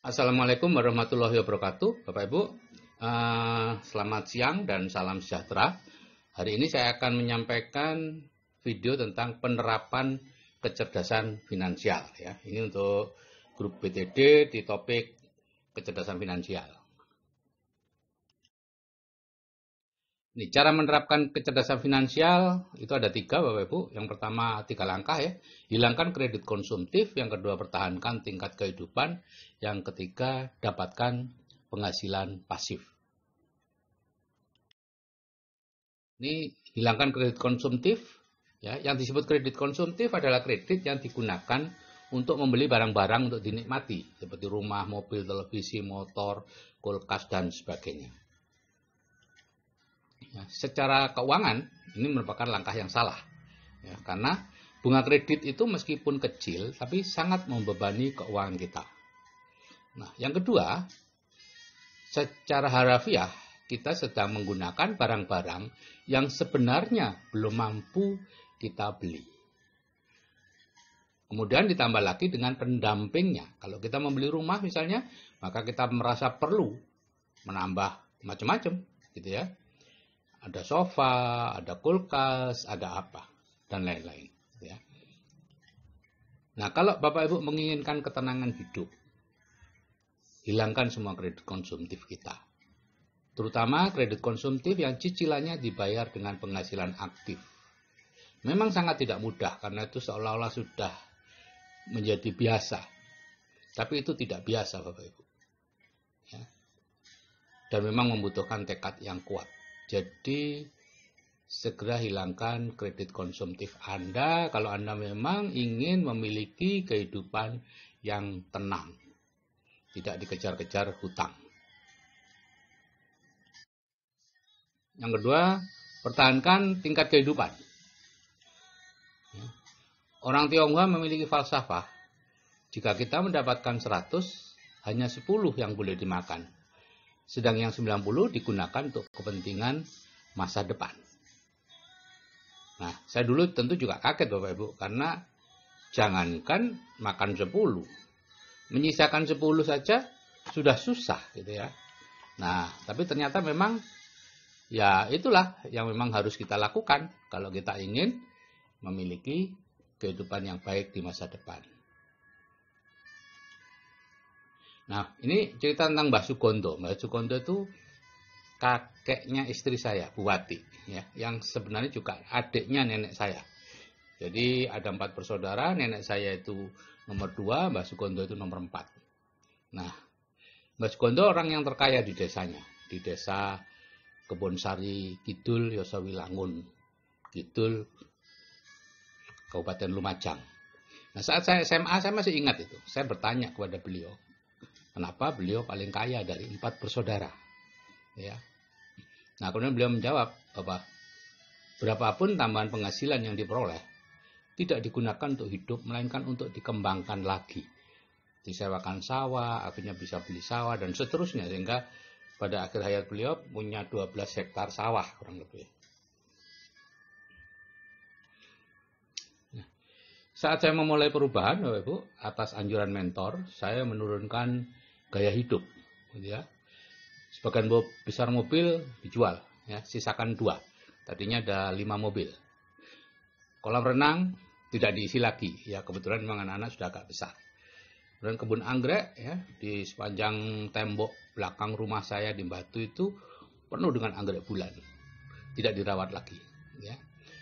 Assalamualaikum warahmatullahi wabarakatuh, Bapak Ibu. Selamat siang dan salam sejahtera. Hari ini saya akan menyampaikan video tentang penerapan kecerdasan finansial. Ya, ini untuk grup BTD di topik kecerdasan finansial. Ini cara menerapkan kecerdasan finansial itu ada 3, Bapak Ibu. Yang pertama 3 langkah ya. Hilangkan kredit konsumtif, yang kedua pertahankan tingkat kehidupan, yang ketiga dapatkan penghasilan pasif. Ini hilangkan kredit konsumtif ya. Yang disebut kredit konsumtif adalah kredit yang digunakan untuk membeli barang-barang untuk dinikmati seperti rumah, mobil, televisi, motor, kulkas dan sebagainya. Ya, secara keuangan ini merupakan langkah yang salah ya, karena bunga kredit itu meskipun kecil tapi sangat membebani keuangan kita. Nah, yang kedua, secara harafiah kita sedang menggunakan barang-barang yang sebenarnya belum mampu kita beli. Kemudian ditambah lagi dengan pendampingnya. Kalau kita membeli rumah misalnya, maka kita merasa perlu menambah macam-macam gitu ya. Ada sofa, ada kulkas, ada apa, dan lain-lain. Ya. Nah, kalau Bapak Ibu menginginkan ketenangan hidup, hilangkan semua kredit konsumtif kita. Terutama kredit konsumtif yang cicilannya dibayar dengan penghasilan aktif. Memang sangat tidak mudah, karena itu seolah-olah sudah menjadi biasa. Tapi itu tidak biasa, Bapak Ibu. Ya. Dan memang membutuhkan tekad yang kuat. Jadi segera hilangkan kredit konsumtif Anda kalau Anda memang ingin memiliki kehidupan yang tenang, tidak dikejar-kejar hutang. Yang kedua, pertahankan tingkat kehidupan. Orang Tionghoa memiliki falsafah, jika kita mendapatkan 100, hanya 10 yang boleh dimakan. Sedang yang 90 digunakan untuk kepentingan masa depan. Nah, saya dulu tentu juga kaget Bapak Ibu, karena jangankan makan 10, menyisakan 10 saja sudah susah gitu ya. Nah, tapi ternyata memang ya itulah yang memang harus kita lakukan kalau kita ingin memiliki kehidupan yang baik di masa depan. Nah, ini cerita tentang Mbah Sugondo. Mbah Sugondo itu kakeknya istri saya, Bu Wati, ya, yang sebenarnya juga adiknya nenek saya. Jadi ada 4 bersaudara, nenek saya itu nomor 2, Mbah Sugondo itu nomor 4. Nah, Mbah Sugondo orang yang terkaya di desanya, di desa Kebonsari Kidul, Yosowilangun Kidul, Kabupaten Lumajang. Nah, saat saya SMA, saya masih ingat itu. Saya bertanya kepada beliau, kenapa beliau paling kaya dari 4 bersaudara? Ya. Nah, kemudian beliau menjawab, Bapak, berapapun tambahan penghasilan yang diperoleh, tidak digunakan untuk hidup, melainkan untuk dikembangkan lagi. Disewakan sawah, akhirnya bisa beli sawah, dan seterusnya. Sehingga pada akhir hayat beliau punya 12 hektar sawah, kurang lebih. Saat saya memulai perubahan, Bapak Ibu, atas anjuran mentor, saya menurunkan gaya hidup. Gitu ya. Sebagian besar mobil dijual, ya, sisakan 2. Tadinya ada 5 mobil. Kolam renang tidak diisi lagi, ya kebetulan memang anak-anak sudah agak besar. Dan kebun anggrek ya, di sepanjang tembok belakang rumah saya di Batu itu penuh dengan anggrek bulan. Tidak dirawat lagi. Ya.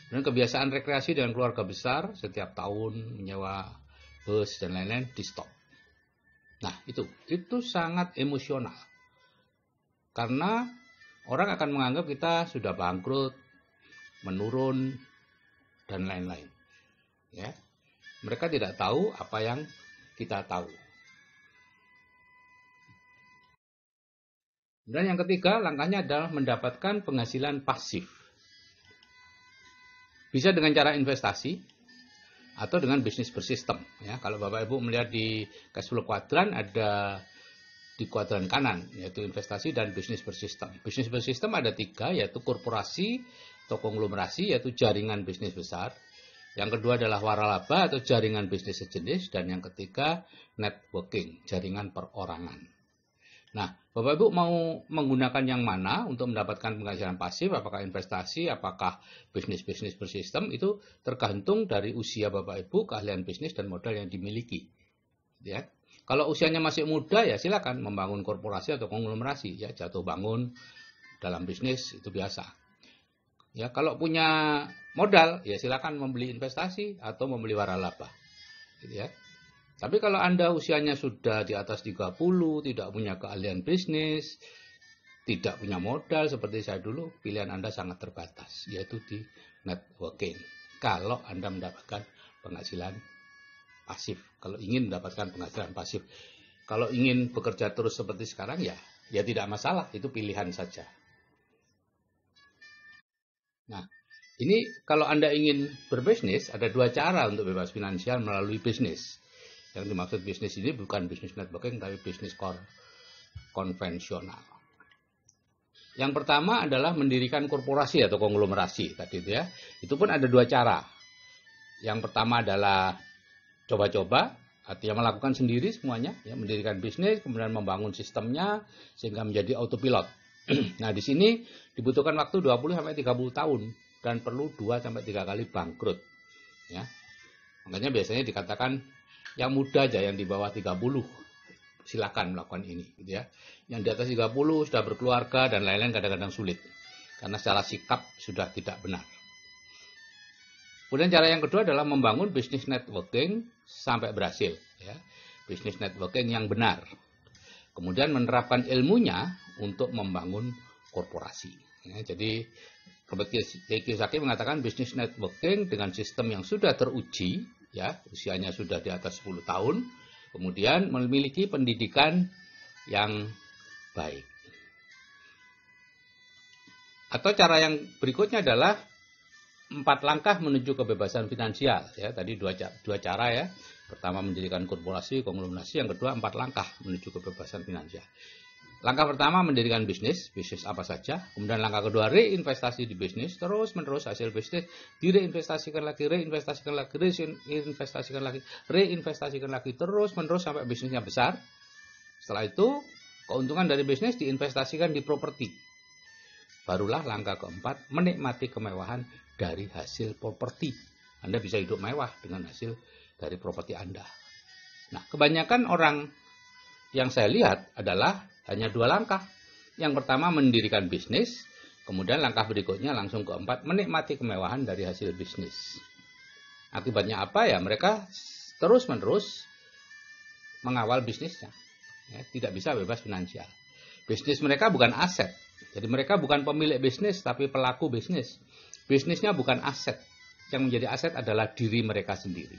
Dan kebiasaan rekreasi dengan keluarga besar, setiap tahun menyewa bus dan lain-lain di stop. Nah, itu sangat emosional. Karena orang akan menganggap kita sudah bangkrut, menurun, dan lain-lain. Ya. Mereka tidak tahu apa yang kita tahu. Dan yang ketiga, langkahnya adalah mendapatkan penghasilan pasif. Bisa dengan cara investasi atau dengan bisnis bersistem. Ya, kalau Bapak Ibu melihat di cash flow kuadran, ada di kuadran kanan, yaitu investasi dan bisnis bersistem. Bisnis bersistem ada 3, yaitu korporasi atau konglomerasi, yaitu jaringan bisnis besar. Yang kedua adalah waralaba atau jaringan bisnis sejenis. Dan yang ketiga, networking, jaringan perorangan. Nah, Bapak Ibu mau menggunakan yang mana untuk mendapatkan penghasilan pasif, apakah investasi, apakah bisnis-bisnis bersistem, itu tergantung dari usia Bapak Ibu, keahlian bisnis, dan modal yang dimiliki. Ya. Kalau usianya masih muda, ya silakan membangun korporasi atau konglomerasi. Ya, jatuh bangun dalam bisnis itu biasa. Ya, kalau punya modal, ya silakan membeli investasi atau membeli waralaba. Gitu ya. Tapi kalau Anda usianya sudah di atas 30, tidak punya keahlian bisnis, tidak punya modal seperti saya dulu, pilihan Anda sangat terbatas, yaitu di networking. Kalau Anda mendapatkan penghasilan pasif, kalau ingin mendapatkan penghasilan pasif. Kalau ingin bekerja terus seperti sekarang, ya tidak masalah, itu pilihan saja. Nah, ini kalau Anda ingin berbisnis, ada dua cara untuk bebas finansial melalui bisnis. Yang dimaksud bisnis ini bukan bisnis networking, tapi bisnis konvensional. Yang pertama adalah mendirikan korporasi atau konglomerasi tadi itu ya. Itu pun ada dua cara. Yang pertama adalah coba-coba, artinya melakukan sendiri semuanya, ya, mendirikan bisnis, kemudian membangun sistemnya sehingga menjadi autopilot. Nah, di sini dibutuhkan waktu 20-30 tahun dan perlu 2-3 kali bangkrut. Ya. Makanya biasanya dikatakan yang muda aja, yang di bawah 30, silakan melakukan ini. Gitu ya. Yang di atas 30 sudah berkeluarga dan lain-lain kadang-kadang sulit. Karena secara sikap sudah tidak benar. Kemudian cara yang kedua adalah membangun bisnis networking sampai berhasil. Ya. Bisnis networking yang benar. Kemudian menerapkan ilmunya untuk membangun korporasi. Ya, jadi Robert Kiyosaki mengatakan bisnis networking dengan sistem yang sudah teruji, ya, usianya sudah di atas 10 tahun, kemudian memiliki pendidikan yang baik. Atau cara yang berikutnya adalah 4 langkah menuju kebebasan finansial. Ya, tadi dua cara ya. Pertama mendirikan korporasi, konglomerasi. Yang kedua 4 langkah menuju kebebasan finansial. Langkah pertama mendirikan bisnis apa saja. Kemudian langkah kedua reinvestasi di bisnis, terus menerus hasil bisnis direinvestasikan lagi, reinvestasikan lagi, terus menerus sampai bisnisnya besar. Setelah itu keuntungan dari bisnis diinvestasikan di properti. Barulah langkah keempat menikmati kemewahan dari hasil properti. Anda bisa hidup mewah dengan hasil dari properti Anda. Nah, kebanyakan orang yang saya lihat adalah hanya 2 langkah. Yang pertama mendirikan bisnis, kemudian langkah berikutnya langsung keempat menikmati kemewahan dari hasil bisnis. Akibatnya apa ya? Mereka terus-menerus mengawal bisnisnya. Ya, tidak bisa bebas finansial. Bisnis mereka bukan aset. Jadi mereka bukan pemilik bisnis tapi pelaku bisnis. Bisnisnya bukan aset. Yang menjadi aset adalah diri mereka sendiri.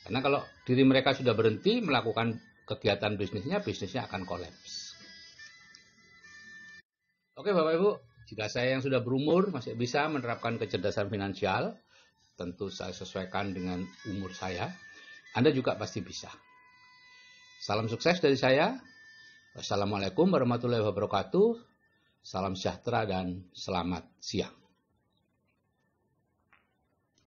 Karena kalau diri mereka sudah berhenti melakukan kegiatan bisnisnya akan kolaps. Oke Bapak Ibu, jika saya yang sudah berumur masih bisa menerapkan kecerdasan finansial, tentu saya sesuaikan dengan umur saya, Anda juga pasti bisa. Salam sukses dari saya. Wassalamualaikum warahmatullahi wabarakatuh. Salam sejahtera dan selamat siang.